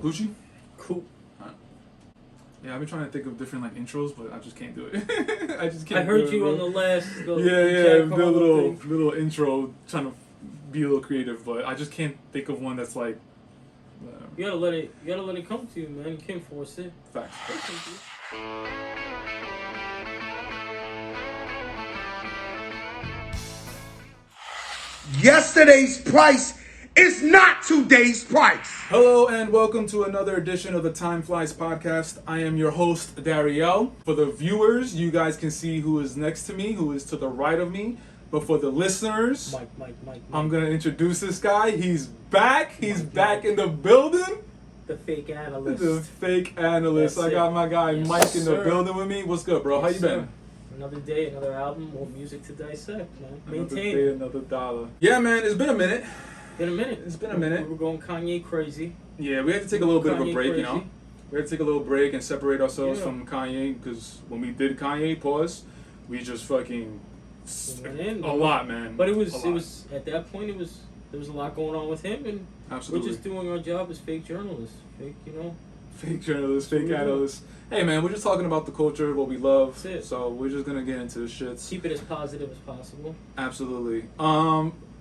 Gucci? Cool. Yeah, I've been trying to think of different like intros, but I just can't do it. I just can't. I heard you on the last. The little intro, trying to be a little creative, but I just can't think of one that's like. You gotta let it come to you, man. You can't force it. Facts. Yesterday's price is not today's price. Hello and welcome to another edition of the Time Flies podcast. I am your host, Dariel. For the viewers, you guys can see who is next to me, who is to the right of me. But for the listeners, Mike. I'm going to introduce this guy. He's back. He's back in the building. The fake analyst. The fake analyst. That's I got it. my guy Yes, Mike in the sir. building with me. What's good, bro? How you been? Another day, another album, more music to dissect, man. Another Maintain. day, another dollar. Yeah, man. It's been a minute. Been a minute. It's been a minute. We're going Kanye crazy. Yeah, we had to take a little bit of a Kanye break, crazy. you know. We had to take a little break and separate ourselves Yeah. from Kanye because when we did Kanye, we just fucking We went in. a lot, man. But it A was lot. at that point there was a lot going on with him, and Absolutely. we're just doing our job as fake journalists, Fake journalists, fake That's what we do. analysts. Hey, man, we're just talking about the culture, what we love. That's it. So we're just gonna get into the shits. Keep it as positive as possible. Absolutely.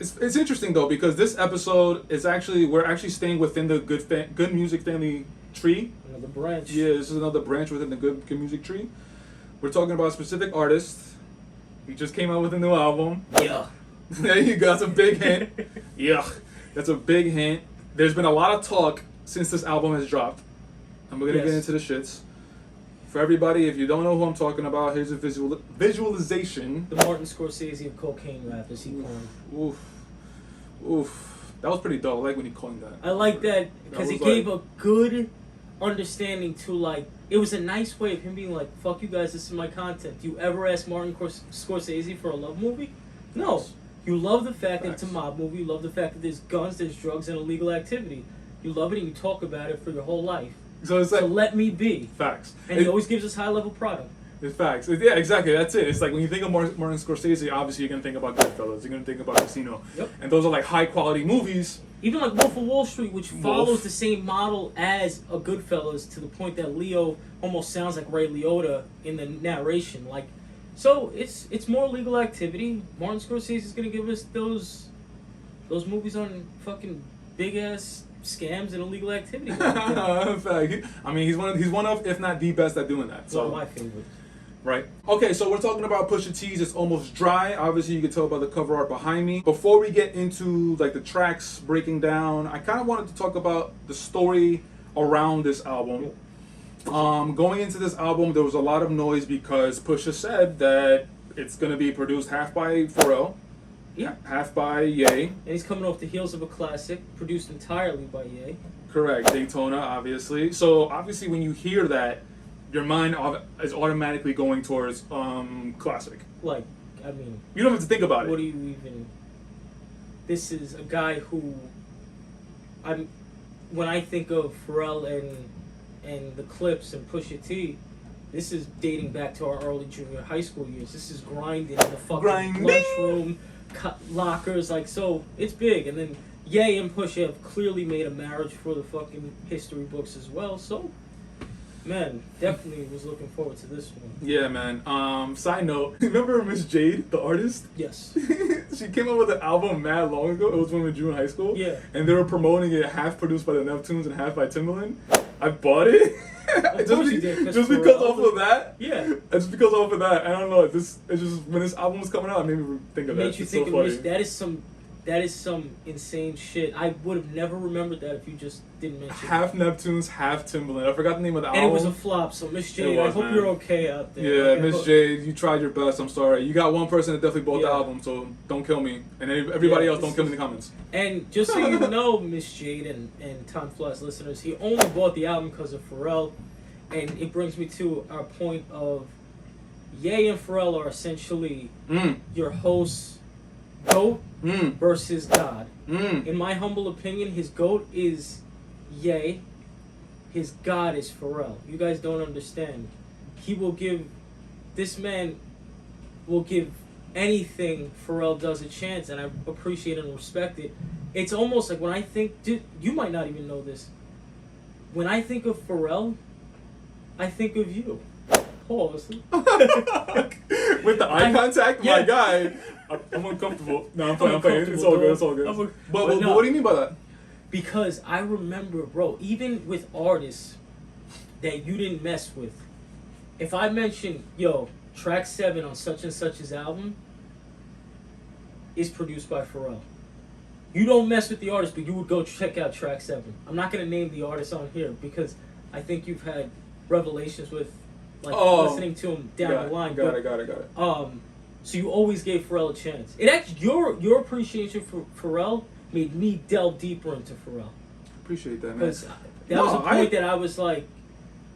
It's interesting though because this episode is we're actually staying within the good music family tree. Another branch. Yeah, this is another branch within the good music tree. We're talking about a specific artist. He just came out with a new album. Yeah. There you go. That's a big hint. Yeah, that's a big hint. There's been a lot of talk since this album has dropped. And we're gonna get into the shits. For everybody, if you don't know who I'm talking about, here's a visualization. The Martin Scorsese of cocaine rappers, he coined. Oof. That was pretty dope. I like when he coined that. I like that because it was gave a good understanding to, like, it was a nice way of him being like, fuck you guys, this is my content. Do you ever ask Martin Scorsese for a love movie? No. Facts. You love the fact that it's a Facts. mob movie. You love the fact that there's guns, there's drugs, and illegal activity. You love it and you talk about it for your whole life. So it's like So let me be. facts. And he always gives us high-level product. It's facts. Yeah, exactly. That's it. It's like when you think of Martin Scorsese, obviously you're gonna think about Goodfellas. You're gonna think about Casino. Yep. And those are like high quality movies. Even like Wolf of Wall Street, which follows Wolf. the same model as a Goodfellas, to the point that Leo almost sounds like Ray Liotta in the narration. Like, so it's more legal activity. Martin Scorsese is gonna give us those movies on fucking big ass scams and illegal activity. In fact, I mean, he's one of, if not the best at doing that. One So of my favorites. right. Okay, so we're talking about Pusha T's It's Almost Dry. Obviously, you can tell by the cover art behind me. Before we get into like the tracks breaking down, I kind of wanted to talk about the story around this album. Going into this album, there was a lot of noise because Pusha said that it's going to be produced half by Pharrell, Yeah. half by Ye. And he's coming off the heels of a classic, produced entirely by Ye. Correct, Daytona, obviously. So obviously, when you hear that, your mind is automatically going towards classic. Like, I mean, You don't have to think about what it. do you even... This is a guy who... When I think of Pharrell and the Clips and Pusha T, this is dating back to our early junior high school years. This is grinding in the fucking Grinding. lunchroom, lockers, like, so it's big. And then Ye and Pusha have clearly made a marriage for the fucking history books as well. So, man, definitely was looking forward to this one. Yeah, man. Side note, remember Miss Jade, the artist? Yes. She came up with an album mad long ago. It was when we were in high school. Yeah. And they were promoting it half produced by the Neptunes and half by Timbaland. I bought it. Of course you did, just Pharrell because off of that. Yeah. Just because off of that. I don't know. It's just when this album was coming out, it made me think of that. Made you It's think so of funny. that is some insane shit. I would have never remembered that if you just didn't mention it. Half Neptunes, half Timbaland. I forgot the name of the And album. it was a flop, so Miss Jade, It I was, hope man. you're okay out there. Yeah, Like, I Miss hope- Jade, you tried your best. I'm sorry. You got one person that definitely bought the Yeah. album, so don't kill me. And everybody Yeah, else, don't this kill me in is- the comments. And just so you know, Miss Jade and Time Flies listeners, he only bought the album because of Pharrell. And it brings me to our point of Ye and Pharrell are essentially your host's GOAT versus God. In my humble opinion, his GOAT is Ye. His God is Pharrell. You guys don't understand. This man will give anything Pharrell does a chance, and I appreciate and respect it. It's almost like when I think, dude, you might not even know this. when I think of Pharrell, I think of you. Pause. With the eye contact, yeah. my guy. I'm uncomfortable. No, I'm fine. It's uncomfortable, all good. dog. It's all good. I'm But no. what do you mean by that? Because I remember, bro, even with artists that you didn't mess with, if I mention, yo, track 7 on such and such's album is produced by Pharrell. You don't mess with the artist, but you would go check out track 7. I'm not going to name the artist on here because I think you've had revelations with, like, listening to him down the line. Got it. So you always gave Pharrell a chance. It actually, your appreciation for Pharrell made me delve deeper into Pharrell. Appreciate that, man. Because that was a point that I was like,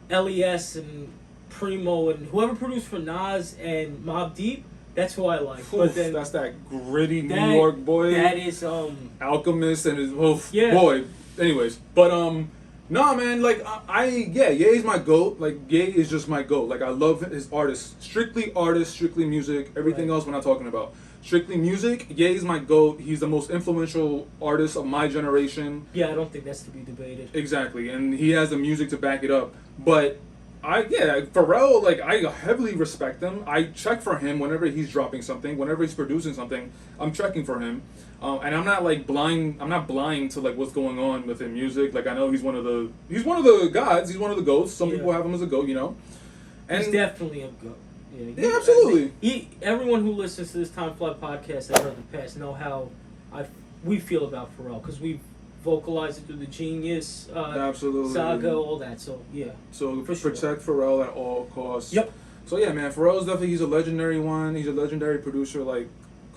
LES and Primo and whoever produced for Nas and Mobb Deep, that's who I like. Oof, but then that's that gritty New York boy. That is Alchemist and his yeah. boy. Anyways, but nah, man. Like Ye's my goat. Like Ye is just my goat. Like I love his artists, strictly music. Everything Right. else we're not talking about. Strictly music. Ye's my goat. He's the most influential artist of my generation. Yeah, I don't think that's to be debated. Exactly, and he has the music to back it up. But Pharrell, like I heavily respect him. I check for him whenever he's dropping something, whenever he's producing something. I'm checking for him, and I'm not like blind. I'm not blind to like what's going on within music. Like I know he's one of the gods. He's one of the goats. Some people have him as a goat, you know. And he's definitely a goat. Yeah, absolutely. Everyone who listens to this Time Fly podcast that heard the past know how we feel about Pharrell because we've vocalized it through the Genius absolutely saga, all that. So yeah. So For protect Pharrell at all costs. Yep. So yeah, man, Pharrell's definitely he's a legendary one. He's a legendary producer. Like,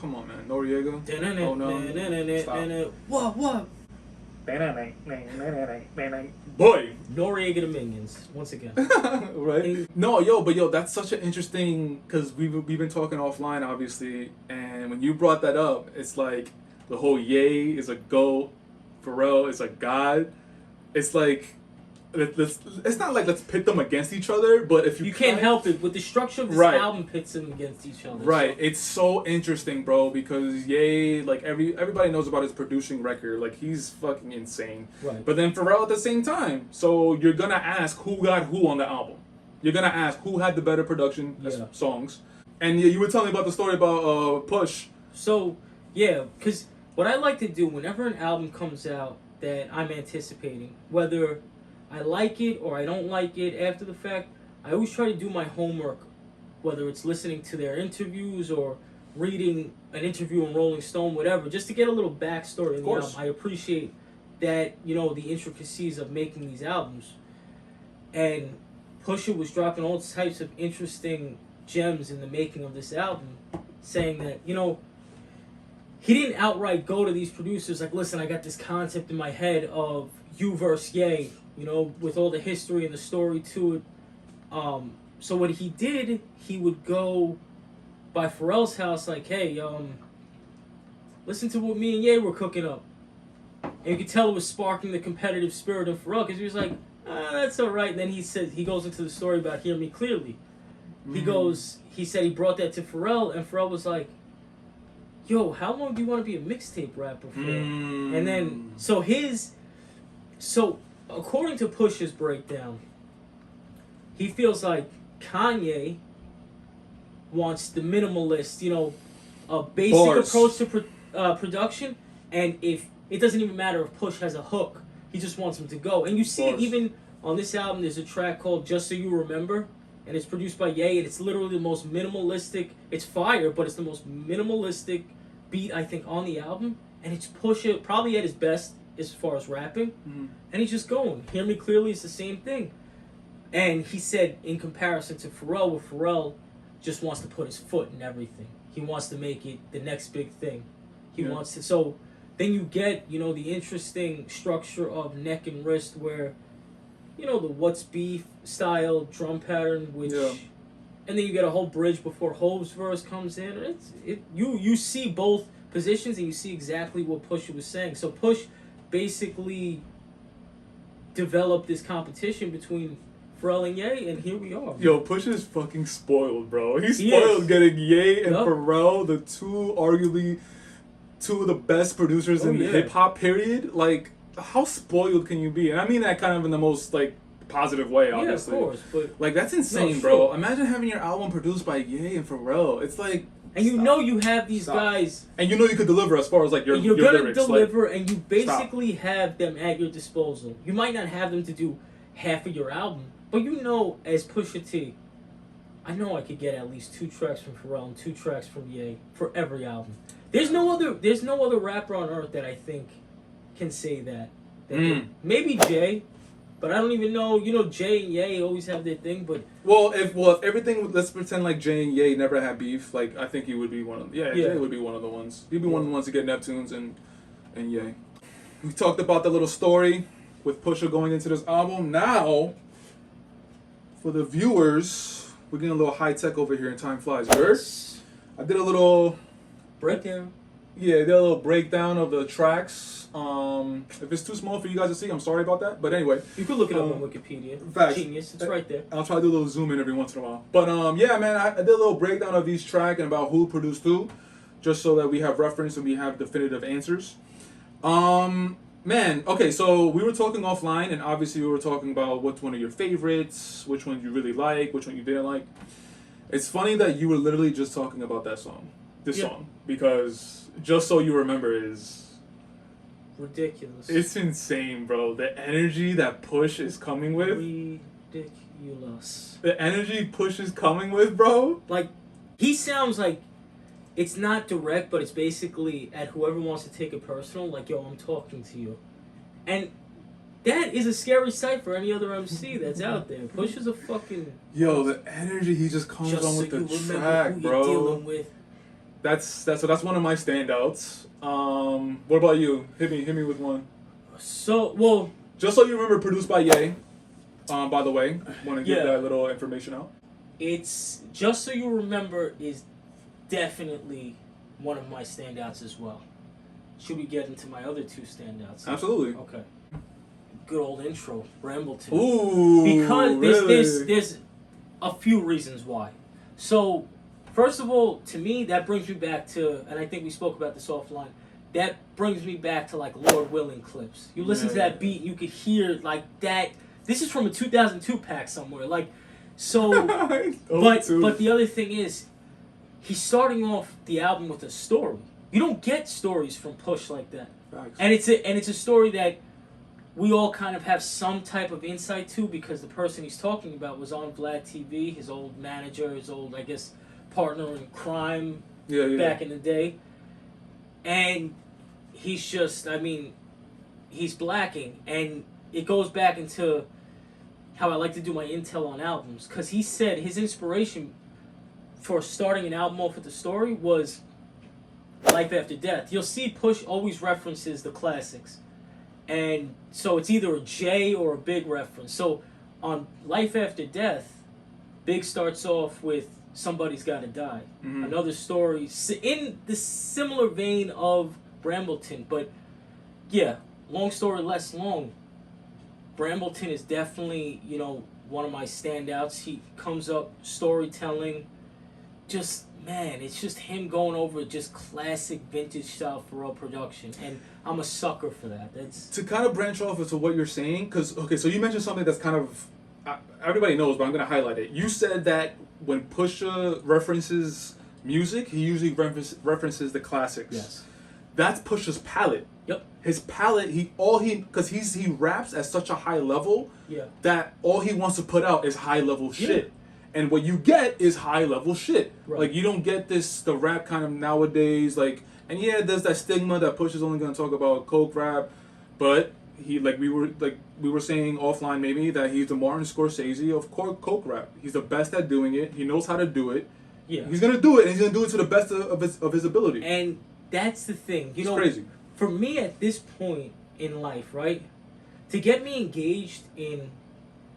come on, man, Noriega. Oh no. Stop. What? Boy. Noriega the Minions once again. Right? No, but that's such an interesting because we've been talking offline, obviously, and when you brought that up, it's like the whole Ye is a goat, Pharrell is a god. It's like it's not like let's pit them against each other, but if you can't help it with the structure of this Right. album pits them against each other. Right, So. it's so interesting, bro, because Ye, like everybody knows about his producing record, like he's fucking insane. Right. But then Pharrell at the same time, so you're gonna ask who got who on the album. You're gonna ask who had the better production songs, and you were telling me about the story about Push. So yeah, because what I like to do whenever an album comes out that I'm anticipating, whether I like it or I don't like it after the fact, I always try to do my homework, whether it's listening to their interviews or reading an interview in Rolling Stone, whatever, just to get a little backstory in the album. I appreciate that, the intricacies of making these albums. And Pusha was dropping all types of interesting gems in the making of this album, saying that, he didn't outright go to these producers like, listen, I got this concept in my head of you versus Ye, with all the history and the story to it. So what he did, he would go by Pharrell's house like, hey, listen to what me and Ye were cooking up. And you could tell it was sparking the competitive spirit of Pharrell because he was like, that's all right. And then he goes into the story about Hear Me Clearly. He said he brought that to Pharrell, and Pharrell was like, yo, how long do you want to be a mixtape rapper for? And then, so according to Pusha's breakdown, he feels like Kanye wants the minimalist, a basic approach to production, and if it doesn't even matter if Push has a hook, he just wants him to go. And you see it even on this album, there's a track called Just So You Remember, and it's produced by Ye, and it's literally the most minimalistic, it's fire, but it's the most minimalistic beat, I think, on the album, and it's Pusha probably at his best as far as rapping, and he's just going. Hear Me Clearly is the same thing. And he said, in comparison to Pharrell, where Pharrell just wants to put his foot in everything. He wants to make it the next big thing. He wants to, so then you get, the interesting structure of neck and wrist where, the What's Beef style drum pattern, which, and then you get a whole bridge before Hove's verse comes in. You see both positions and you see exactly what Push was saying. So Push basically developed this competition between Pharrell and Ye, and here we are. Yo, Push is fucking spoiled, bro. He's spoiled getting Ye and Pharrell, arguably two of the best producers in hip hop. Period. Like, how spoiled can you be? And I mean that kind of in the most like positive way, obviously. Yeah, of course, but like that's insane, No, bro. sure. Imagine having your album produced by Ye and Pharrell. It's like, and you stop. know you have these Stop. guys. And you know you could deliver as far as like your You're gonna lyrics. deliver, like, and you basically have them at your disposal. You might not have them to do half of your album, but you know, as Pusha T, I know I could get at least 2 tracks from Pharrell and 2 tracks from Ye for every album. There's no other rapper on earth that I think can say that. Maybe Jay, but I don't even know. You know, Jay and Ye always have their thing, but if everything, let's pretend like Jay and Ye never had beef. Like I think he would be one of Jay would be one of the ones. He'd be one of the ones to get Neptunes and Ye. We talked about the little story with Pusha going into this album. Now, for the viewers, we're getting a little high tech over here in Time Flies. Heard? I did a little breakdown. Yeah, did a little breakdown of the tracks. If it's too small for you guys to see, I'm sorry about that. But anyway, You can look it up on Wikipedia. facts. Genius, it's right there. I'll try to do a little zoom in every once in a while. But yeah, man, I did a little breakdown of each track and about who produced who, just so that we have reference and we have definitive answers. Man, okay, so we were talking offline, and obviously we were talking about what's one of your favorites, which one you really like, which one you didn't like. It's funny that you were literally just talking about that song, this song, because Just So You Remember is ridiculous. It's insane, bro. The energy that Push is coming with. Ridiculous. The energy Push is coming with, bro. Like, he sounds like it's not direct, but it's basically at whoever wants to take it personal. Like, yo, I'm talking to you, and that is a scary sight for any other MC that's out there. Push is a fucking the energy he just comes just on so with you the remember track, who bro. you're dealing with. That's one of my standouts. What about you? Hit me with one. So, Just So You Remember, produced by Ye. By the way, want to get Yeah. that little information out. it's Just So You Remember is definitely one of my standouts as well. Should we get into my other 2 standouts? Absolutely. Okay. Good old intro, Brambleton. Ooh, Because really? there's a few reasons why. So, first of all, to me, that brings me back to, and I think we spoke about this offline, that brings me back to like Lord Willing clips. You listen to that beat, you could hear like that. This is from a 2002 pack somewhere. Like, so, but the other thing is, he's starting off the album with a story. You don't get stories from Push like that. Facts. And it's a story that we all kind of have some type of insight to because the person he's talking about was on Vlad TV, his old manager, his old, I guess, partner in crime back in the day. And he's just, I mean, he's blacking. And it goes back into how I like to do my intel on albums. Because he said his inspiration for starting an album off with the story was Life After Death. You'll see Push always references the classics. And so it's either a J or a Big reference. So on Life After Death, Big starts off with Somebody's Gotta Die. Mm-hmm. Another story in the similar vein of Brambleton. But yeah, long story less long. Brambleton is definitely, one of my standouts. He comes up storytelling. Just, man, it's just him going over just classic vintage style Pharrell production. And I'm a sucker for that. That's to kind of branch off into what you're saying, because, okay, so you mentioned something that's kind of, everybody knows, but I'm going to highlight it. You said that when Pusha references music, he usually references the classics. Yes. That's Pusha's palette. Yep. His palette, because he raps at such a high level that all he wants to put out is high level shit. And what you get is high level shit. Right. Like, you don't get the rap kind of nowadays, like, and yeah, there's that stigma that Push is only going to talk about coke rap, but he, we were saying offline maybe, that he's the Martin Scorsese of coke rap. He's the best at doing it. He knows how to do it. Yeah. He's going to do it, and he's going to do it to the best of his ability. And that's the thing. It's crazy. For me at this point in life, right, to get me engaged in,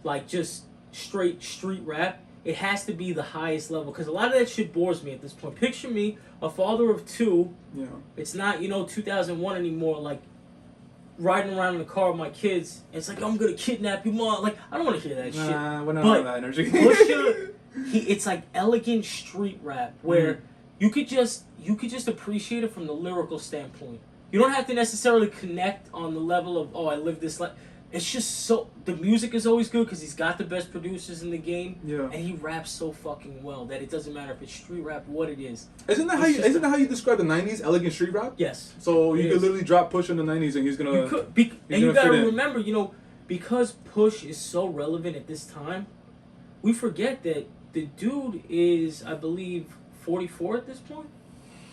like, just straight street rap, it has to be the highest level, because a lot of that shit bores me at this point. Picture me, a father of 2. Yeah. It's not, 2001 anymore, like, riding around in the car with my kids, and it's like, I'm gonna kidnap your mom. Like, I don't want to hear that shit. We're not But on that energy. Pusha, it's like elegant street rap, where you could just appreciate it from the lyrical standpoint. You don't have to necessarily connect on the level of, oh, I live this life. It's just so the music is always good because he's got the best producers in the game, Yeah. and he raps so fucking well that it doesn't matter if it's street rap, what it is. Isn't that how you describe the '90s? Elegant street rap. Yes. So you It could is. literally drop Push in the '90s and he's gonna. You could, and you gonna gotta fit in. remember, because Push is so relevant at this time, we forget that the dude is, I believe, 44 at this point.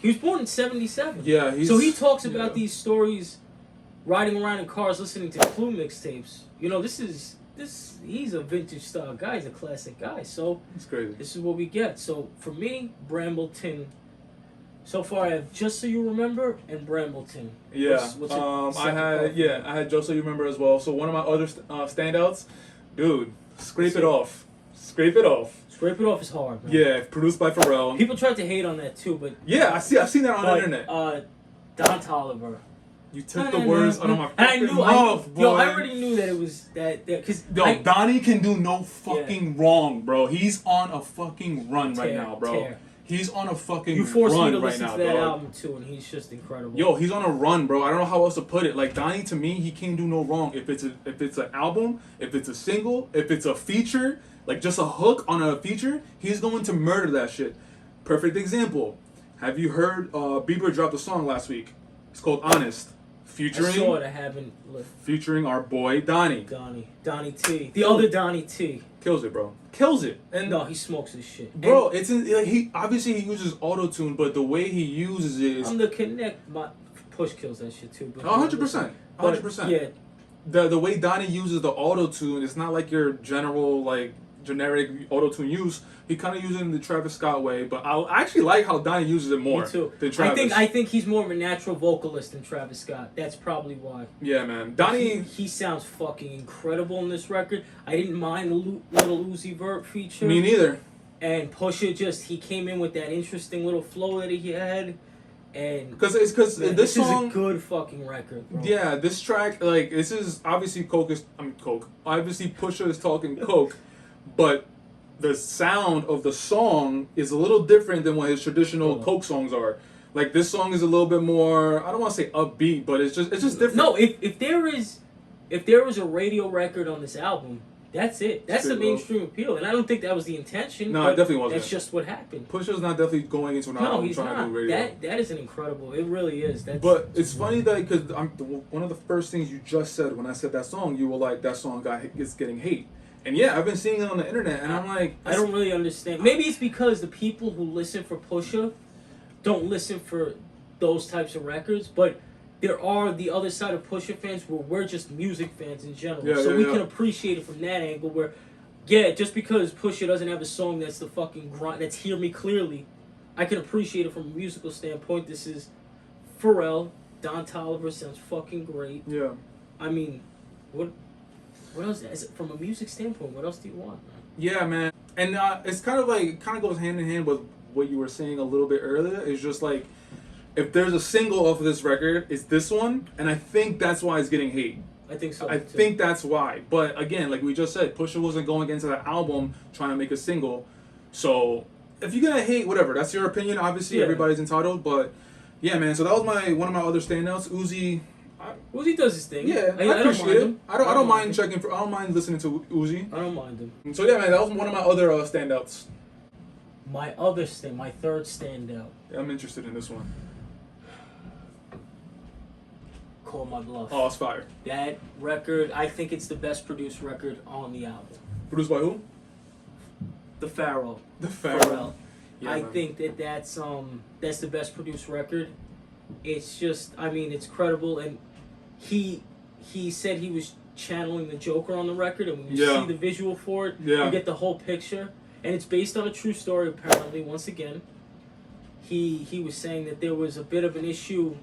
He was born in '77. Yeah. So he talks about these stories, riding around in cars, listening to Clue mixtapes. He's a vintage style guy. He's a classic guy. So It's crazy. this is what we get. So for me, Brambleton. So far, I have Just So You Remember and Brambleton. Yeah. What's your second I had Just So You Remember as well. So one of my other standouts, dude, Scrape It Off. Scrape It Off. Scrape It Off is hard, man. Yeah, produced by Pharrell. People tried to hate on that too, but Yeah, I've seen that on the internet. Don Toliver. You took the words out of my And fucking mouth, boy. I already knew that it was that because Donnie can do no fucking wrong, bro. He's on a fucking run right now, bro. He's on a fucking you forced me run to right listen now, to that dog. album too, and he's just incredible. Yo, he's on a run, bro. I don't know how else to put it. Like Donnie, to me, he can't do no wrong. If it's an album, if it's a single, if it's a feature, like just a hook on a feature, he's going to murder that shit. Perfect example. Have you heard Bieber dropped a song last week? It's called Honest, I saw it. featuring I haven't looked. featuring our boy Donnie. Donnie T, the other Donnie T. Kills it, bro. Kills it. And No, he smokes his shit, bro, it's like he obviously he uses auto tune, but the way he uses it is On the Connect, my Push kills that shit too. But 100%, 100%. Yeah, the way Donnie uses the auto tune, it's not like your general like generic auto tune use. He kind of uses it in the Travis Scott way, but I actually like how Donnie uses it more me too. than Travis. I think he's more of a natural vocalist than Travis Scott. That's probably why. Yeah, man. Donnie. He sounds fucking incredible in this record. I didn't mind the little Uzi Vert feature. Me neither. And Pusha he came in with that interesting little flow that he had, and Because man, this is song. a good fucking record, bro. Yeah, this track, like, this is obviously Coke. Obviously, Pusha is talking Coke, but the sound of the song is a little different than what his traditional Coke songs are. Like, this song is a little bit more, I don't want to say upbeat, but it's just different. No, if there is a radio record on this album, that's it. That's the mainstream appeal, and I don't think that was the intention. No, but it definitely wasn't. That's just what happened. Pusha's not definitely going into an No, album he's trying not. to do radio. That is an incredible. It really is. But it's funny that because one of the first things you just said when I said that song, you were like, that song is getting hate. And yeah, I've been seeing it on the internet, and I'm like, I don't really understand. Maybe it's because the people who listen for Pusha don't listen for those types of records, but there are the other side of Pusha fans where we're just music fans in general. Yeah, so yeah, we yeah. can appreciate it from that angle where, yeah, just because Pusha doesn't have a song that's the fucking grind, that's Hear Me Clearly, I can appreciate it from a musical standpoint. This is Pharrell, Don Toliver sounds fucking great. Yeah. I mean, what else? From a music standpoint, what else do you want, man? Yeah, man. And it's kind of goes hand in hand with what you were saying a little bit earlier. It's just like, if there's a single off of this record, it's this one, and I think that's why it's getting hate. I think so. I think that's why. But again, like we just said, Pusha wasn't going into the album trying to make a single. So if you're gonna hate, whatever, that's your opinion. Obviously, Yeah. everybody's entitled. But yeah, man. So that was one of my other standouts. Uzi. Uzi does his thing. Yeah, I don't appreciate mind it. him. I don't mind him. checking for. I don't mind listening to Uzi. I don't mind him. So yeah, man, that was one of my other standouts. My third standout. Yeah, I'm interested in this one. Call My Bluff. Oh, it's fire. That record, I think it's the best produced record on the album. Produced by who? The Pharaoh. The Pharrell. Yeah, I man. think that's the best produced record. It's just, I mean, it's credible, and he said he was channeling the Joker on the record, and when you Yeah. see the visual for it, Yeah. you get the whole picture, and it's based on a true story. Apparently, once again, he was saying that there was a bit of an issue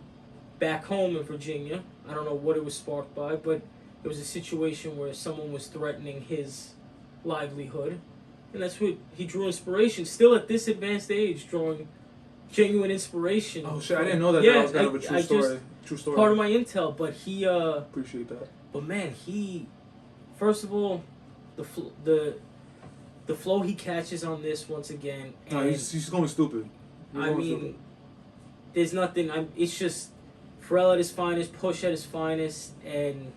back home in Virginia. I don't know what it was sparked by, but it was a situation where someone was threatening his livelihood, and that's what he drew inspiration. Still at this advanced age, drawing genuine inspiration. Oh shit! I didn't know that. Yeah, That was kind of a true story. just True story. part of my intel. But he, Appreciate that. but man, first of all, the flow he catches on this once again. And No, he's going stupid. He's I going mean, stupid. there's nothing. It's just Pharrell at his finest, Push at his finest, and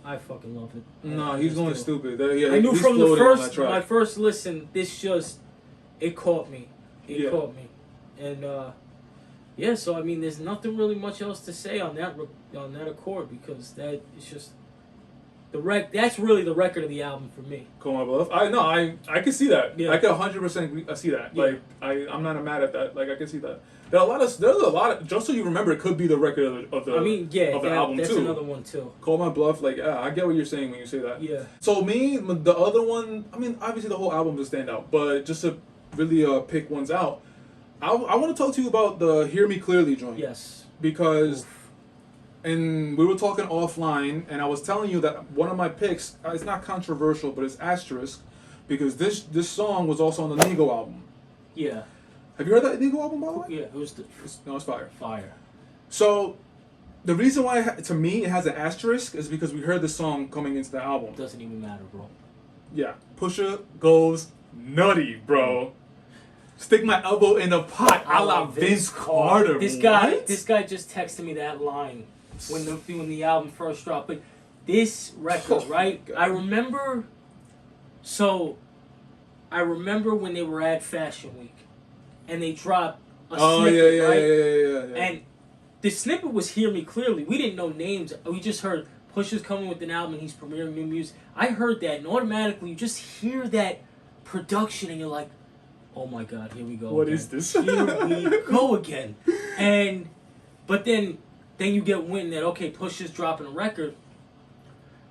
I fucking love it. No, I he's just going do. stupid. Yeah, I knew he's from the floating on that first, track. my first listen, this just, it caught me. It Yeah. caught me. And, yeah, so I mean, there's nothing really much else to say on that accord, because that is just that's really the record of the album for me. Call my bluff. I can see that. Yeah. I can 100% see that. Yeah. Like I'm not mad at that. Like I can see that. There's a lot of just so you remember, it could be the record of the I mean, yeah, of the album that's too. another one too. Call my bluff. Like I get what you're saying when you say that. Yeah. So the other one. I mean, obviously the whole album's a standout, but just to really pick ones out, I want to talk to you about the "Hear Me Clearly" joint. Yes. Because. Oof. And we were talking offline, and I was telling you that one of my picks, it's not controversial, but it's asterisk, because this song was also on the Nego album. Yeah. Have you heard that Nego album, by the way? Yeah, it was It's fire. fire. So, the reason why, to me, it has an asterisk is because we heard the song coming into the album. Doesn't even matter, bro. Yeah. Pusha goes nutty, bro. Stick my elbow in the pot, a la Vince Carter. This What? guy just texted me that line when the album first dropped. But this record, Oh, right? God. I remember when they were at Fashion Week, and they dropped a snippet, right? Yeah. And the snippet was "Hear Me Clearly." We didn't know names. We just heard Pusha's coming with an album and he's premiering new music. I heard that, and automatically you just hear that production, and you're like, "Oh my God, here we go! What again. is this? Here we go again!" But then you get wind that, okay, Pusha's dropping a record.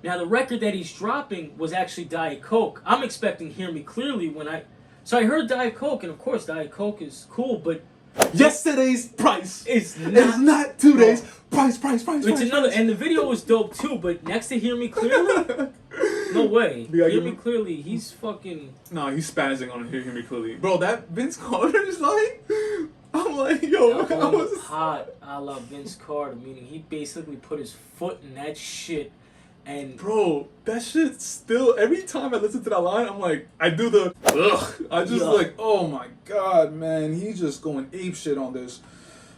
Now the record that he's dropping was actually Diet Coke. I'm expecting "Hear Me Clearly" so I heard Diet Coke, and of course Diet Coke is cool, but Yesterday's price it's is not today's price. It's another, and the video was dope too. But next to "Hear Me Clearly," no way. Yeah, "Hear Me Clearly," he's fucking. No, he's spazzing on Hear Me Clearly. Bro, that Vince Carter is like... I'm like, yo, I Alcohol was... hot a la Vince Carter, meaning he basically put his foot in that shit, and Bro, that shit still... Every time I listen to that line, I'm like... I do the... Ugh. I just Yeah. like, oh my God, man. He's just going ape shit on this.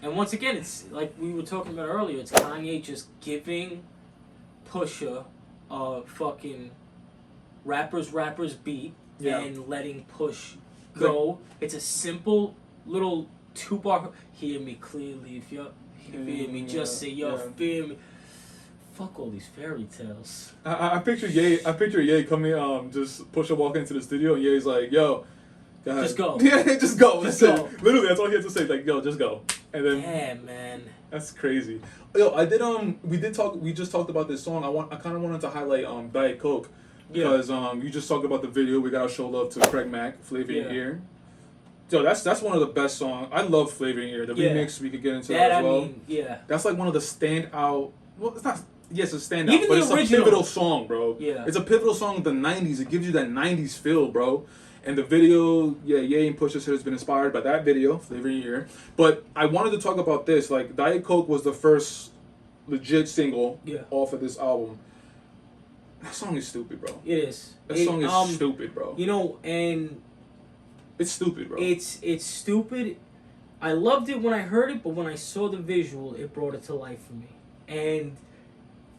and once again, it's like we were talking about earlier. It's Kanye just giving Pusha a fucking rappers beat Yeah. and letting Push go. It's a simple little 2-bar. Hear me clearly if you feel me. Just say yo, feel me. Fuck all these fairy tales. I picture Ye coming, just Pusha walking into the studio, and Ye's like, yo, go ahead. Just go. Yeah, just go. Just That's go. it. Literally, that's all he had to say. Like, yo, just go. And then... Damn, man. That's crazy. Yo, we just talked about this song. I kind of wanted to highlight Diet Coke because you just talked about the video. We gotta show love to Craig Mack, Flavor in Your Ear. Yo, that's one of the best songs. I love Flavor in Your Ear. The remix, we could get into that as well. That's like one of the standout. Well, it's not. Yes, it's a standout, Even but the it's original. a pivotal song, bro. Yeah. It's a pivotal song of the '90s. It gives you that '90s feel, bro. And the video, Ye and Pusha has been inspired by that video, Flavor in Your Ear. But I wanted to talk about this. Like, Diet Coke was the first legit single off of this album. That song is stupid, bro. It is. That song is stupid, bro. You know, and it's stupid, bro. It's stupid. I loved it when I heard it, but when I saw the visual, it brought it to life for me. And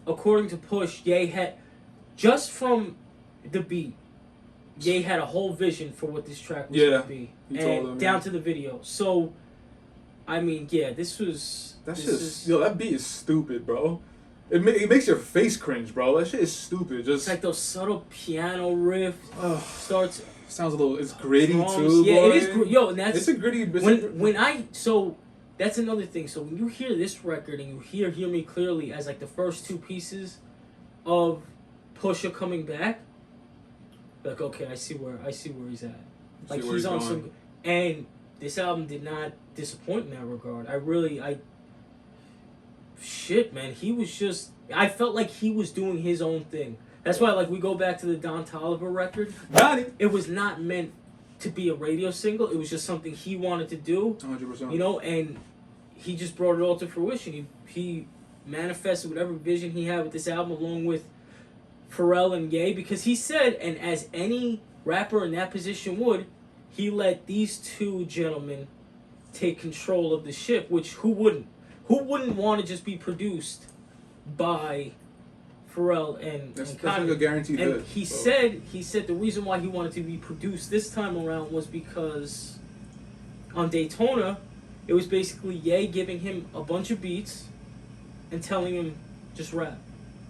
according to Push, Ye had, just from the beat, Ye had a whole vision for what this track was going to be. And down to the video. So, I mean, this was... that beat is stupid, bro. It makes your face cringe, bro. That shit is stupid. Just it's like those subtle piano riff starts... Sounds a little... It's gritty, drums. too, Yeah, boy. it is... Yo, and that's... It's a gritty... So, that's another thing. So, when you hear this record and you Hear Me Clearly as, like, the first two pieces of Pusha coming back, like, okay, I see where he's at. Like, he's on some... And this album did not disappoint in that regard. Shit, man. He was just... I felt like he was doing his own thing. That's why, like, we go back to the Don Toliver record. Got it. It was not meant to be a radio single. It was just something he wanted to do. 100%. You know, and he just brought it all to fruition. He manifested whatever vision he had with this album along with Pharrell and Ye, because he said, and as any rapper in that position would, he let these two gentlemen take control of the ship, which who wouldn't? who wouldn't want to just be produced by Pharrell and That's Kanye? like a guaranteed and hit, he so. said the reason why he wanted to be produced this time around was because on Daytona, it was basically Ye giving him a bunch of beats and telling him just rap,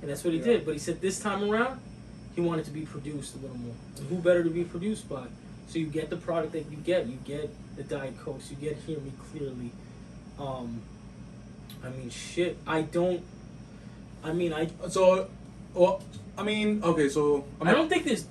and that's what he did. But he said this time around, he wanted to be produced a little more. And who better to be produced by? So you get the product that you get. You get the Diet Cokes. You get Hear Me Clearly. I mean, shit. So, well, I mean, okay, so I don't think there's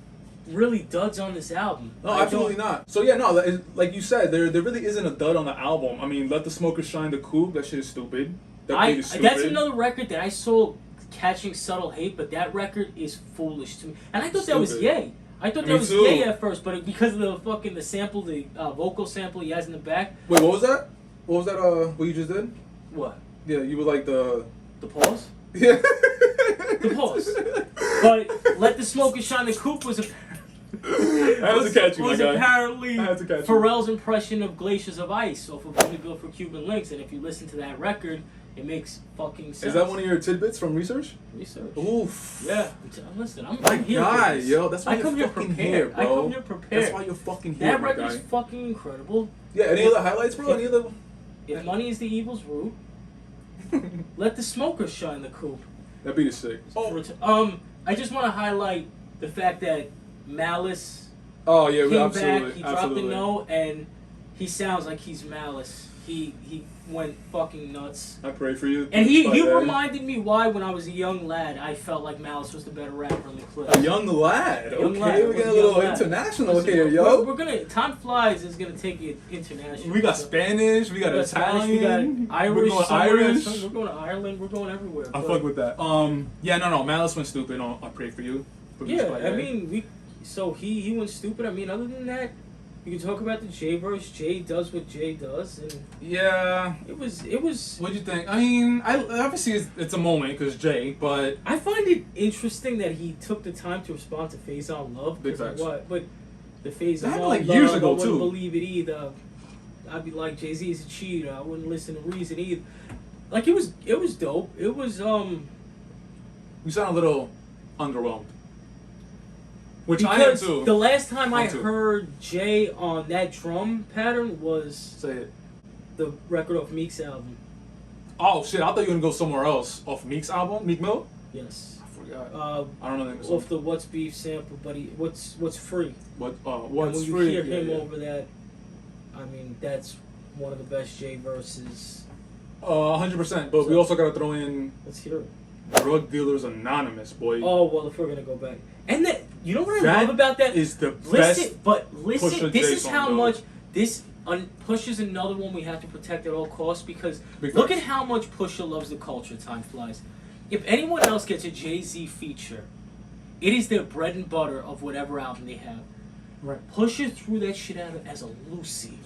really duds on this album. No, absolutely not. So yeah, no, like you said, there really isn't a dud on the album. I mean, Let the Smokers Shine, the Coupe, that shit is stupid. That beat is stupid. That's another record that I saw catching subtle hate, but that record is foolish to me. And I thought that was Ye. I thought that was Ye at first, but because of the sample, the vocal sample he has in the back. Wait, what was that? What was that? What you just did? What? Yeah, you were like the pause. Yeah. The pause. But Let the Smokers Shine, the Coupe was apparently Pharrell's impression of Glaciers of Ice off of Only Built for Cuban Links, and if you listen to that record, it makes fucking sense. Is that one of your tidbits from research? Research. Oof. Yeah. Listen, I'm here. My God, yo, that's why I come you're here fucking prepared. here, bro. I come here prepared. That's why you're fucking here, That my record guy. is fucking incredible. Yeah. Any other highlights, bro? Any other? If money is the evil's root, let the smokers shine the coupe. That beat is sick. I just want to highlight the fact that Malice Oh yeah, came absolutely. back. He dropped the note, and he sounds like he's Malice. He went fucking nuts. I pray for you. And he reminded me why, when I was a young lad, I felt like Malice was the better rapper on the clip. A young lad. Young Okay, lad. we're getting a little international Listen, here, yo. We're gonna. Time Flies is gonna take it international. We got Spanish. We got Italian. We got Irish. We're going Irish. We're going to Ireland. We're going everywhere. I fuck with that. Yeah, no. Malice went stupid. I pray for you. Yeah, I mean, he went stupid. I mean, other than that, you can talk about the J verse. Jay does what Jay does, and yeah, it was. What'd you think? I mean, obviously it's a moment because Jay, but I find it interesting that he took the time to respond to Phase on Love. Big facts. But the Phase on happened Love, like years ago I wouldn't too. believe it either. I'd be like, Jay-Z is a cheater. I wouldn't listen to Reason either. Like it was dope. It was We sound a little underwhelmed. Which because I am too. the last time I too. heard Jay on that drum pattern was Say it. the record off Meek's album. Oh shit! I thought you were gonna go somewhere else off Meek's album, Meek Mill. Yes. I forgot. I don't know the name of the Off song. the What's Beef sample, but what's free. What's And when you free? hear him Yeah. over that, I mean, that's one of the best Jay verses. 100%. But we also gotta throw in Let's hear it. Drug Dealers Anonymous, boy. Oh well, if we're gonna go back, and that, you know what I That love about that is the listen, best. but listen, Pusha this J is song, how though. much this Push is another one we have to protect at all costs, because Big look facts. at how much Pusha loves the culture. Time flies. If anyone else gets a Jay-Z feature, it is their bread and butter of whatever album they have. Right. Pusha threw that shit out as a Lucy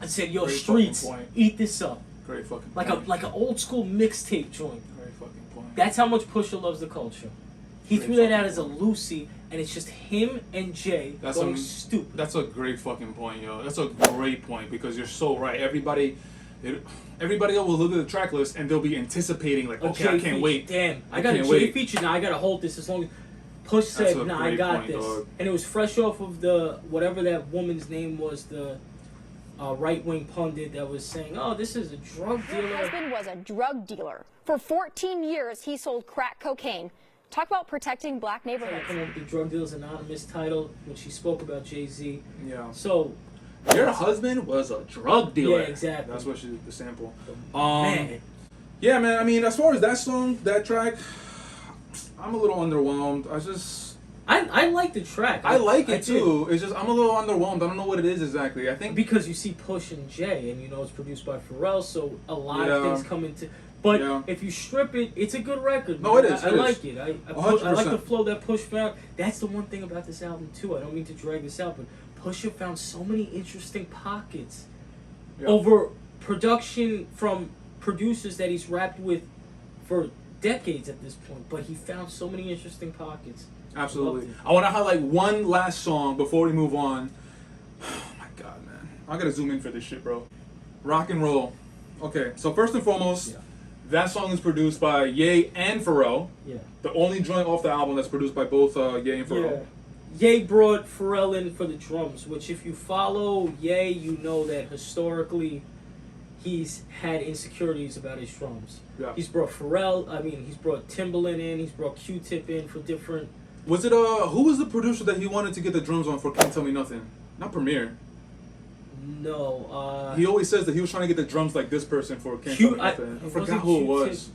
and said, "Yo, Great streets, fucking point. eat this up." Great fucking Like point. an old school mixtape joint. Great fucking point. That's how much Pusha loves the culture. He Great threw that fucking out as a point. Lucy, and it's just him and Jay going stupid. That's a great fucking point, yo. That's a great point because you're so right. Everybody will look at the track list and they'll be anticipating like, okay, I can't feature. wait. Damn, I I got a can't Jay wait. feature now. I gotta hold this as long as Push That's said, a "Nah, I great got point, this," dog. and it was fresh off of the whatever that woman's name was, the right-wing pundit that was saying, "Oh, this is a drug Her dealer." husband was a drug dealer. For 14 years, he sold crack cocaine. Talk about protecting black Trying to neighborhoods. come up with the Drug Dealers Anonymous title when she spoke about Jay-Z. Yeah. So, Your husband was a drug dealer. Yeah, exactly. That's what the sample. man, Yeah, man. I mean, as far as that song, that track, I'm a little underwhelmed. I like the track. I like I it too. It's just I'm a little underwhelmed. I don't know what it is exactly. I think because you see Push and Jay, and you know it's produced by Pharrell, so a lot Yeah. of things come into. But Yeah. if you strip it, it's a good record. No, man. it is, I it is. like it. I like the 100%. flow that Push found. That's the one thing about this album too. I don't mean to drag this out, but Pusha found so many interesting pockets Yeah. over production from producers that he's rapped with for decades at this point. But he found so many interesting pockets. Absolutely. I want to highlight one last song before we move on. Oh my god, man. I gotta zoom in for this shit, bro. Rock and Roll. Okay, so first and foremost, Yeah. that song is produced by Ye and Pharrell. Yeah. The only joint off the album that's produced by both Ye and Pharrell. Ye brought Pharrell in for the drums, which if you follow Ye, you know that historically he's had insecurities about his drums. Yeah. He's brought he's brought Timbaland in, he's brought Q-Tip in for different... Was it who was the producer that he wanted to get the drums on for Can't Tell Me Nothing? Not Premier. No, He always says that he was trying to get the drums like this person for Can't Tell Me Nothing. I forgot who it was.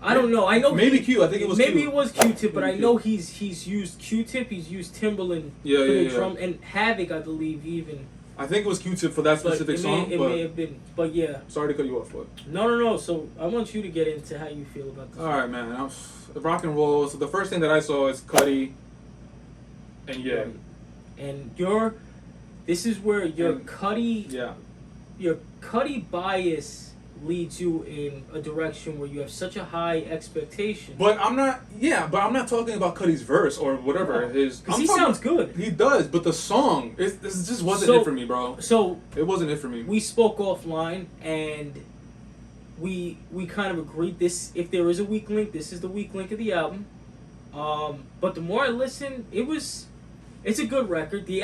I don't know. I know maybe Q. I think it was maybe Q. it was Q-Tip, but Maybe I know he's used Q-Tip, he's used Timbaland for the drum, and Havoc, I believe, even. I think it was Q-Tip for that specific song. It may have been, but yeah. Sorry to cut you off, but No. So I want you to get into how you feel about this. all right, man. Rock and roll. So the first thing that I saw is Cudi and Ye. Right. And this is where your Cudi bias leads you in a direction where you have such a high expectation. But I'm not talking about Cudi's verse or whatever his. Because he sounds good. He does, but the song, this just wasn't it for me, bro. So it wasn't it for me. We spoke offline, and we kind of agreed this. If there is a weak link, this is the weak link of the album. But the more I listened, it's a good record. The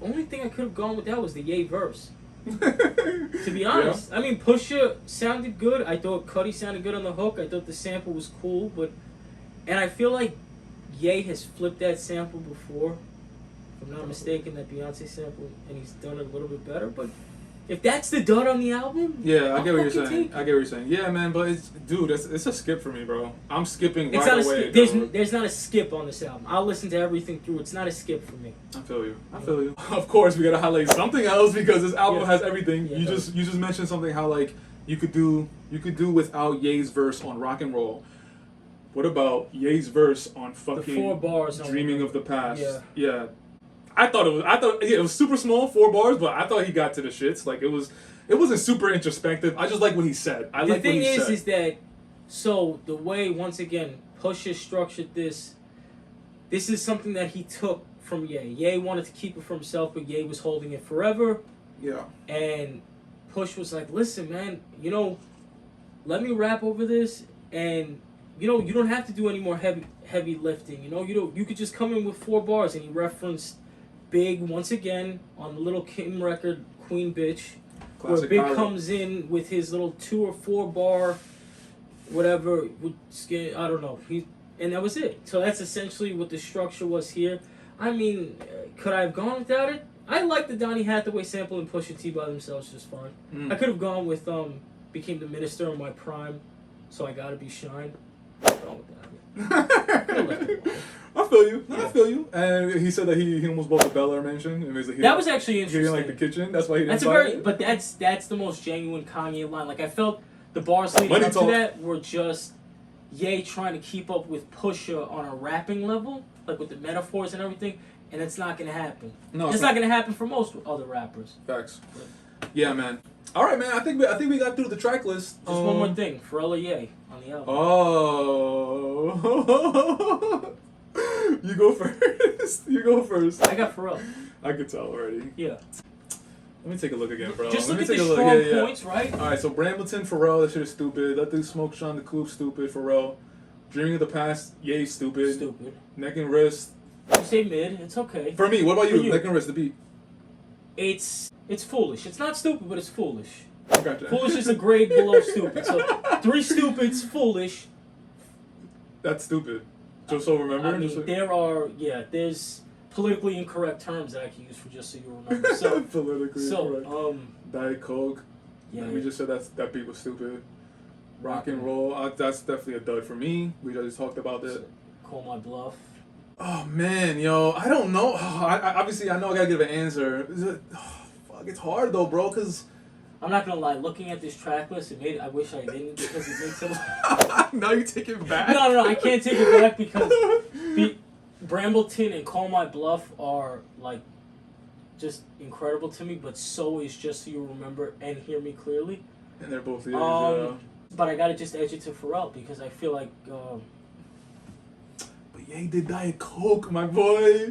only thing I could have gone with that was the Ye verse. To be honest, I mean, Pusha sounded good. I thought Cudi sounded good on the hook. I thought the sample was cool, and I feel like Ye has flipped that sample before, if I'm not mistaken, that Beyonce sample, and he's done it a little bit better. But if that's the dud on the album, yeah, I get what you're fucking saying. take it. I get what you're saying. Yeah, man, but it's a skip for me, bro. I'm skipping It's right not away. a skip. There's not a skip on this album. I'll listen to everything through. It's not a skip for me. I feel you. Of course, we gotta highlight something else because this album has everything. Yeah. You just mentioned something how like you could do without Ye's verse on Rock and Roll. What about Ye's verse on fucking The 4 bars on Dreaming of the Past? Yeah. I thought it was super small, 4 bars, but I thought he got to the shits. Like it wasn't super introspective. I just like what he said. The thing is that, so the way, once again, Pusha structured this is something that he took from Ye. Ye wanted to keep it for himself, but Ye was holding it forever. Yeah. And Push was like, listen, man, let me rap over this, and, you don't have to do any more heavy lifting. You could just come in with 4 bars, and he referenced Big, once again, on the Little Kim record, Queen Bitch. Classic where Big Pilot. comes in with his little 2 or 4 bar, whatever, I don't know. And that was it. So that's essentially what the structure was here. I mean, could I have gone without it? I like the Donny Hathaway sample and Pusha T by themselves just fine. I could have gone with Became the Minister in my prime, so I gotta be Shine. Gone with that. I feel you. I feel you. And he said that he almost bought the Bel Air mansion. And like, That was actually he interesting. didn't like the kitchen. That's why he didn't buy it. But that's the most genuine Kanye line. Like I felt the bars leading Money up talk. to that were just Ye trying to keep up with Pusha on a rapping level, like with the metaphors and everything, and it's not gonna happen. No, it's not gonna happen for most other rappers. Facts. Yeah, man. All right, man. I think we got through the track list. Just one more thing, Pharrell or Ye on the album. Oh. You go first. You go first. I got Pharrell. I could tell already. Yeah. Let me take a look again, bro. Just Let look me at the take a strong Yeah. points, right? All right, so Brambleton, Pharrell, that shit is stupid. Let the Smoke Sean the Coupe, stupid. Pharrell. Dreaming of the Past, Ye, stupid. Stupid. Neck and Wrist. You say mid, it's okay. For me, what about For you? you. Neck and Wrist, the beat. It's foolish. It's not stupid, but it's foolish. Gotcha. Foolish is a grade below stupid. So 3 stupids, foolish. That's stupid. Just so remember. I mean, just so, there's politically incorrect terms that I can use for just so you remember. So, politically correct. Diet Coke. Yeah. We just said that beat was stupid. Rock and roll. That's definitely a dud for me. We just talked about that. Call my bluff. Oh man, yo, I don't know. I obviously I know I gotta give an answer. Fuck, it's hard though, bro. Cause I'm not gonna lie. Looking at this track list, I wish I didn't because it makes it. now you take it back. No, I can't take it back because Brambleton and Call My Bluff are like just incredible to me. But so is Just So You Remember and Hear Me Clearly. And they're both leaders, yeah. But I gotta just edge it to Pharrell because I feel like. But Ye did Diet Coke, my boy.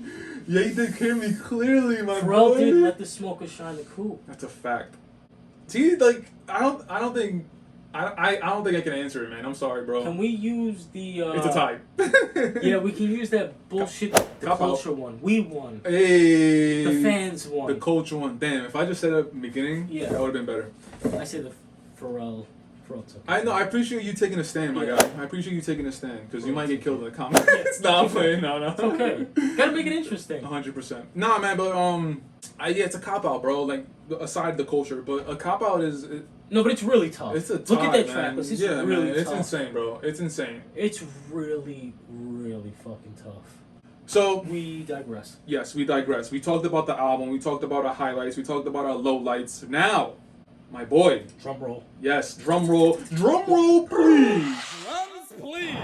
Ye did Hear Me Clearly, my Pharrell boy. did Let the Smoker Shine the Coupe. That's a fact. T, like, I don't think I can answer it, man. I'm sorry, bro. Can we use the? It's a tie. Yeah, we can use that bullshit. The Cop out. culture one. We won. Hey. The fans won. The culture one. Damn, if I just said it at the beginning, Yeah. that would have been better. I say the Pharrell took. I know. I appreciate you taking a stand, my Yeah. guy. I appreciate you taking a stand because you might get killed in the comments. No, I'm playing. No. It's okay. Gotta make it interesting. 100%. Nah, man, but yeah, it's a cop out, bro. Like aside the culture, but a cop out is. No, but it's really tough. It's a Look at that tie, track man. list. It's Yeah, really man. tough. It's insane, bro. It's insane. It's really, really fucking tough. So We digress. yes, we digress. We talked about the album. We talked about our highlights. We talked about our lowlights. Now, my boy. Drum roll. Yes, drum roll. Drum roll, please. Drums, please.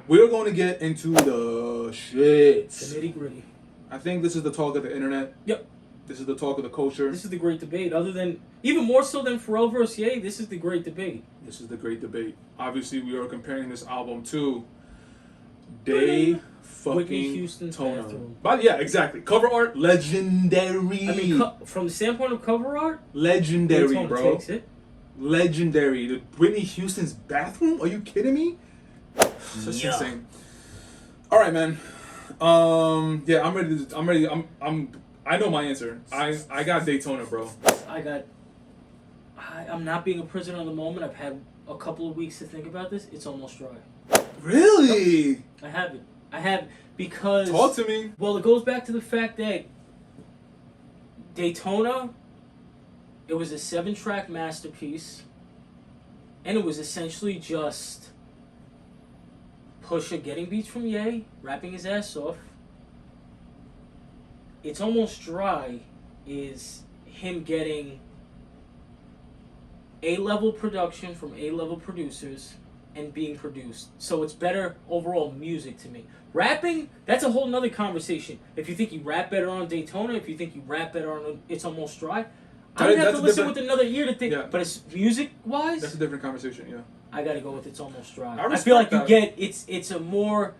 We're going to get into the shit. The nitty gritty. I think this is the talk of the internet. Yep. This is the talk of the culture. This is the great debate. Other than, even more so than Pharrell versus Ye, this is the great debate. This is the great debate. Obviously, we are comparing this album to Day fucking Whitney Houston's Toner. Bathroom. But yeah, exactly. Cover art, legendary. I mean, from the standpoint of cover art, legendary, Daytona bro. takes it. Legendary. The Whitney Houston's Bathroom? Are you kidding me? That's Yeah. insane. All right, man. Yeah, I'm ready. I know my answer. I got Daytona, bro. I'm not being a prisoner of the moment. I've had a couple of weeks to think about this. It's almost dry. Really? I have it. I have because. Talk to me. Well, it goes back to the fact that Daytona, it was a 7-track masterpiece, and it was essentially just Pusha getting beats from Ye, rapping his ass off. It's Almost Dry is him getting A-level production from A-level producers and being produced. So it's better overall music to me. Rapping, that's a whole nother conversation. If you think you rap better on Daytona, if you think you rap better on It's Almost Dry, I'm going to have to listen with another ear to think. Yeah. But it's music-wise, That's a different conversation, yeah. I got to go with It's Almost Dry. I I respect feel like that. you get, it's a more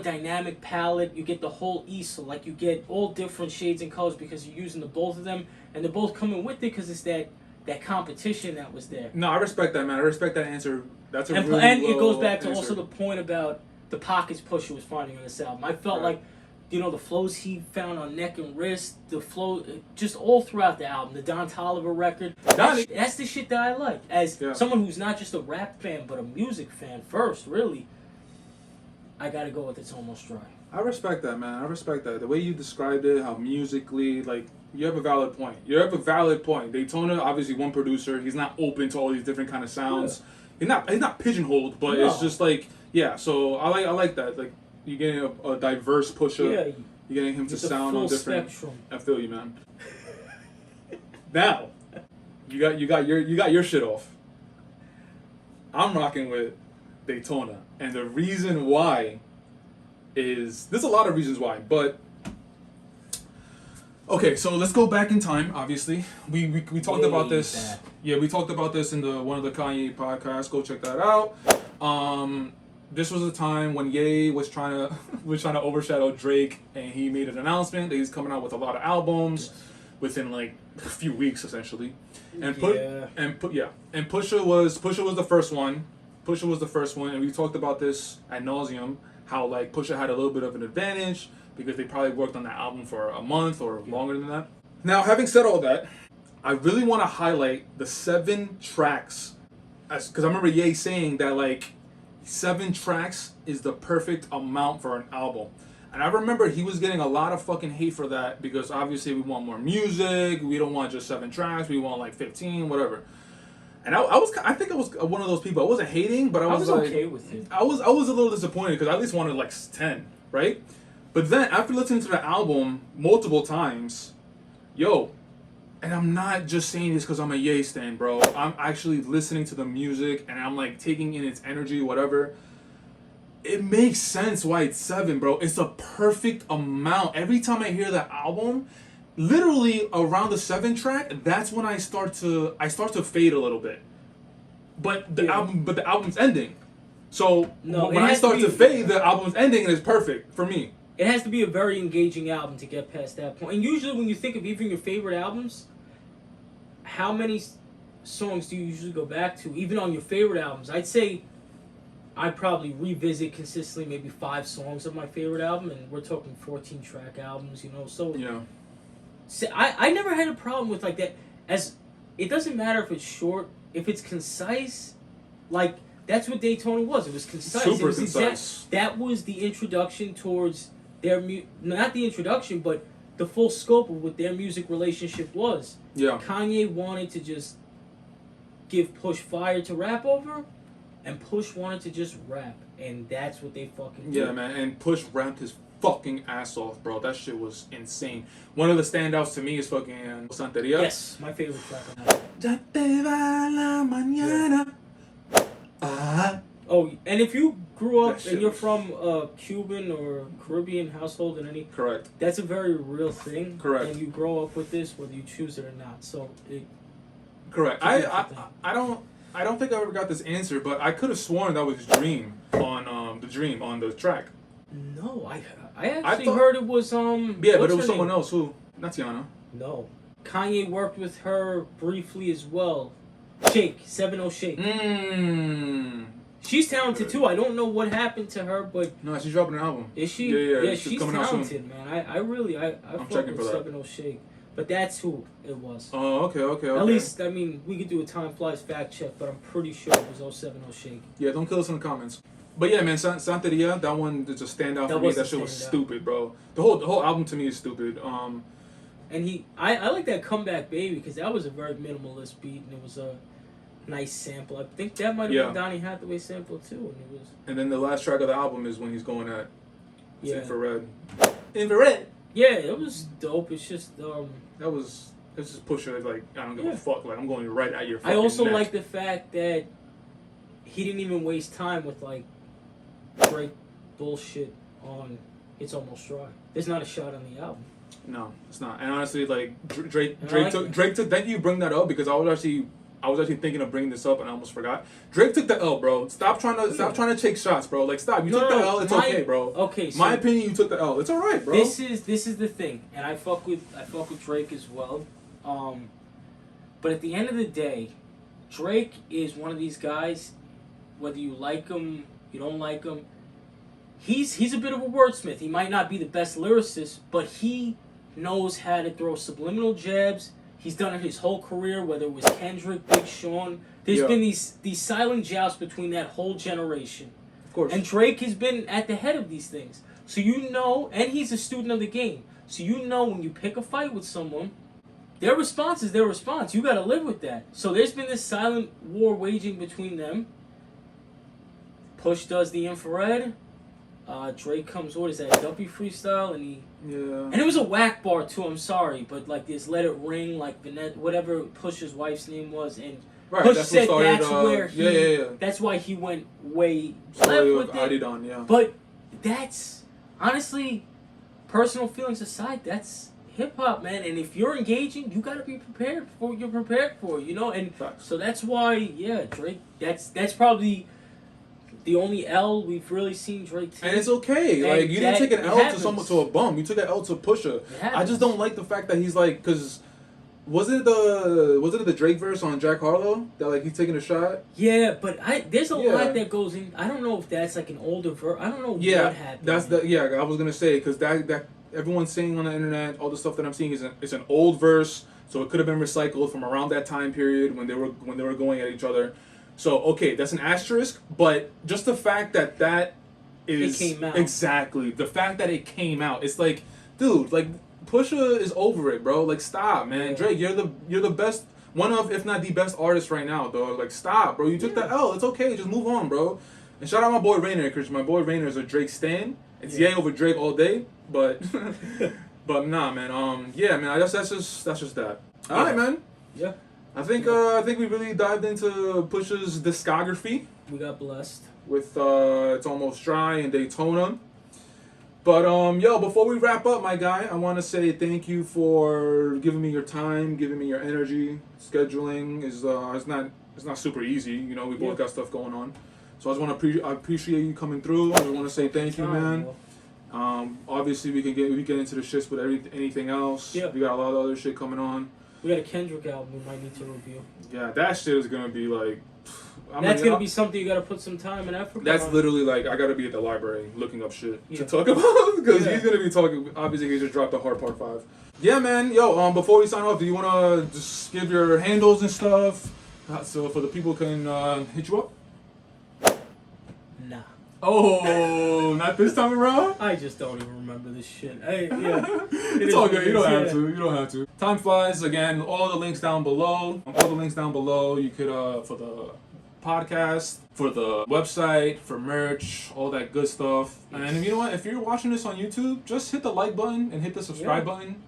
dynamic palette. You get the whole easel. Like, you get all different shades and colors because you're using the both of them. And they're both coming with it because it's that competition that was there. No, I respect that, man. I respect that answer. That's a And, really and it low goes back to answer. also the point about the pockets Pusha was finding on this album. I felt Right. like, the flows he found on Neck and Wrist, the flow, just all throughout the album. The Don Toliver record. That's the shit that I like. As someone who's not just a rap fan, but a music fan first, really, I gotta go with It's Almost Dry. I respect that, man. I respect that. The way you described it, how musically, like, you have a valid point. You have a valid point. Daytona, obviously one producer. He's not open to all these different kind of sounds. Yeah. He's not pigeonholed, but it's just like, yeah. So I like that. Like, you're getting a diverse Pusha. Yeah, you're getting him to it's a sound full on different. spectrum. I feel you, man. Now, you got your shit off. I'm rocking with Daytona, and the reason why is there's a lot of reasons why, but okay, so let's go back in time. Obviously, we talked about this. back. Yeah, we talked about this in one of the Kanye podcasts. Go check that out. This was a time when Ye was trying to overshadow Drake, and he made an announcement that he's coming out with a lot of albums within like a few weeks, essentially. And Pusha was the first one. Pusha was the first one, and we talked about this ad nauseum. How like Pusha had a little bit of an advantage because they probably worked on that album for a month or longer than that. Now, having said all that, I really want to highlight the 7 tracks, because I remember Ye saying that like 7 tracks is the perfect amount for an album. And I remember he was getting a lot of fucking hate for that because obviously we want more music, we don't want just 7 tracks, we want like 15, whatever. And I think I was one of those people. I wasn't hating, but I was like, okay with it. I was a little disappointed because I at least wanted like 10, right? But then after listening to the album multiple times, and I'm not just saying this because I'm a Ye stan, bro. I'm actually listening to the music and I'm like taking in its energy, whatever. It makes sense why it's 7, bro. It's a perfect amount. Every time I hear the album, literally around the 7 track, that's when I start to fade a little bit. But the album's ending. So when I start to fade, the album's ending and it's perfect for me. It has to be a very engaging album to get past that point. And usually when you think of even your favorite albums, how many songs do you usually go back to, even on your favorite albums? I'd say I probably revisit consistently maybe 5 songs of my favorite album, and we're talking 14-track albums, you know. So Yeah. I never had a problem with like that. As it doesn't matter if it's short, if it's concise, like that's what Daytona was. It was concise. Super It was concise. That was the introduction towards their not the introduction, but the full scope of what their music relationship was. Yeah. Kanye wanted to just give Push fire to rap over, and Push wanted to just rap, and that's what they fucking did. Yeah, man, and Push rapped his fucking ass off, bro. That shit was insane. One of the standouts to me is fucking Santeria. Yes, my favorite track on that. Ya te va la mañana. Ah. Oh, and if you grew up That shit and you're was- from a Cuban or Caribbean household in any, Correct. that's a very real thing. Correct. And you grow up with this, whether you choose it or not. So Correct. I don't think I ever got this answer, but I could have sworn that was Dream on the track. no, I actually thought- heard it was Yeah, what's but it her was someone name? else. Who? Not Tiana. No, Kanye worked with her briefly as well. Shake 70 Shake. Mmm. She's talented too. I don't know what happened to her, but No, she's dropping an album. is she? Yeah, she's coming out soon. talented, man. I really fuck checking with for that. 70 Shake. But that's who it was. Oh, okay. At least, I mean, we could do a Time Flies fact check, but I'm pretty sure it was 070 Shake. Yeah, don't kill us in the comments. But yeah, man, Santeria, that one is a standout That for me. was That a shit was standout. stupid, bro. The whole album to me is stupid. And I like that Comeback Baby because that was a very minimalist beat and it was a nice sample. I think that might have Yeah. been Donny Hathaway sample too, and it was And then the last track of the album is when he's going at Infrared. Yeah, it was dope. It's just It's just Pusha, like, I don't give Yeah. a fuck. Like, I'm going right at your fucking I also neck. like the fact that he didn't even waste time with like Drake bullshit on It's Almost Dry. There's not a shot on the album. No, it's not. And honestly, like, Drake like took, it. thank you for bringing that up because I was actually thinking of bringing this up and I almost forgot. Drake took the L, bro. Stop trying to take shots, bro. Like, stop. You took the L. It's okay, bro. Okay, so My opinion, you took the L. It's all right, bro. This is the thing, and I fuck with Drake as well. But at the end of the day, Drake is one of these guys. Whether you like him, you don't like him, he's a bit of a wordsmith. He might not be the best lyricist, but he knows how to throw subliminal jabs. He's done it his whole career, whether it was Kendrick, Big Sean. There's been these silent jousts between that whole generation. Of course. And Drake has been at the head of these things. So you know, and he's a student of the game. So you know when you pick a fight with someone, their response is their response. You got to live with that. So there's been this silent war waging between them. Push does the Infrared. Drake comes, what is that, Duppy freestyle, and he... Yeah. And it was a whack bar too, I'm sorry, but like this Let It Ring, like Vanette, whatever Push's wife's name was, and Right, Push that's what said started, that's where he, yeah. that's why he went way Story left of with it. Adidon, yeah. But that's, honestly, personal feelings aside, that's hip-hop, man, and if you're engaging, you gotta be prepared for what you're prepared for, you know, and Facts. so that's why, yeah, Drake, that's probably the only L we've really seen Drake take. And it's okay. And Like, you didn't that- take an it L happens. to a bum. You took an L to Pusha. It I happens. just don't like the fact that he's like, because wasn't it the Drake verse on Jack Harlow that like he's taking a shot? Yeah, but there's a Yeah. lot that goes in. I don't know if that's like an older I don't know Yeah, what happened. that's man. the I was gonna say because that everyone's saying on the internet, all the stuff that I'm seeing is an old verse, so it could have been recycled from around that time period when they were going at each other. So okay, that's an asterisk, but just the fact that is It came out. exactly the fact that it came out. It's like, dude, like Pusha is over it, bro. Like stop, man. Yeah. Drake, you're the best, one of if not the best artist right now, dog. Like stop, bro. You took the L. It's okay. Just move on, bro. And shout out my boy Rainer because my boy Rainer is a Drake stan. It's Yeah. yay over Drake all day, but but nah, man. Yeah, man. I guess that's just that. All right, man. Yeah, I think we really dived into Pusha's discography we got blessed. with It's Almost Dry and Daytona. But yo, before we wrap up, my guy, I want to say thank you for giving me your time, giving me your energy. Scheduling is it's not super easy, you know. We both Yeah. got stuff going on, so I just want to I appreciate you coming through. I want to say thank you, man. Obviously we can get into the shits with anything else. Yeah. We got a lot of other shit coming on. We got a Kendrick album we might need to review. Yeah, that shit is gonna be like. That's gonna be something you gotta put some time and effort. That's on. literally like I gotta be at the library looking up shit to talk about because he's gonna be talking. Obviously, he just dropped the hard part 5. Yeah, man. Yo, before we sign off, do you wanna just give your handles and stuff so for the people can hit you up? Nah. Oh, not this time around. I just don't even remember this shit. Yeah. It's all good. You don't have to. You don't have to. Time flies. Again, all the links down below. All the links down below. You could for the podcast, for the website, for merch, all that good stuff. Yes. And you know what? If you're watching this on YouTube, just hit the like button and hit the subscribe button.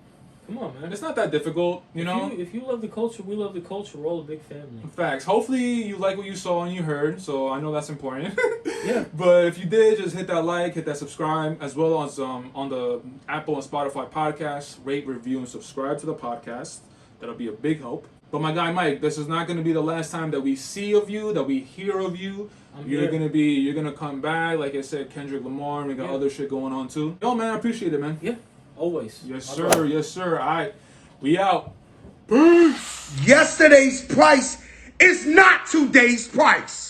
Come on, man. It's not that difficult, you know? If you love the culture, we love the culture. We're all a big family. Facts. Hopefully you like what you saw and you heard, so I know that's important. Yeah. But if you did, just hit that like, hit that subscribe, as well as on the Apple and Spotify podcasts, rate, review, and subscribe to the podcast. That'll be a big help. But my guy Mike, this is not going to be the last time that we see of you, that we hear of you. You're gonna come back. Like I said, Kendrick Lamar, and we got other shit going on too. Yo, man, I appreciate it, man. Yeah. Always. Yes, sir. Yes, sir. All right. We out. Peace. Yesterday's price is not today's price.